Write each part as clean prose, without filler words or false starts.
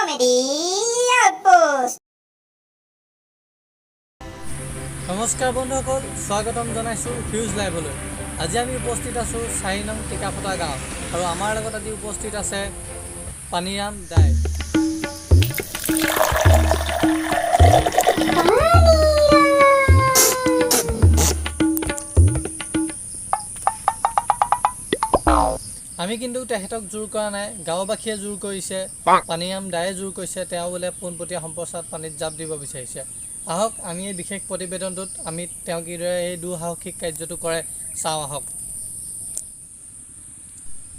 Comedy Outpost. নমস্কাৰ বন্ধুসকল, স্বাগতম জনাইছোঁ ফিউজ লাইভলৈ। আজি আমি উপস্থিত আছোঁ 4 নং টিকাফটা গাঁৱত আৰু আমাৰ লগত আজি উপস্থিত আছে পানীৰাম দাই। আমি কিন্তু তেখেতক জোৰ কৰা নাই, গাঁওবাসীয়ে জোৰ কৰিছে, পানীৰাম দায়ে জোৰ কৰিছে। তেওঁ বোলে পোনপটীয়া সম্প্ৰচাৰত পানীত জাপ দিব বিচাৰিছে। আহক আমি এই বিশেষ প্ৰতিবেদনটোত আমি তেওঁ কিদৰে এই দুঃসাহসিক কাৰ্যটো কৰে চাওঁ আহক।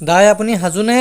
দাই আপুনি সাজুনে?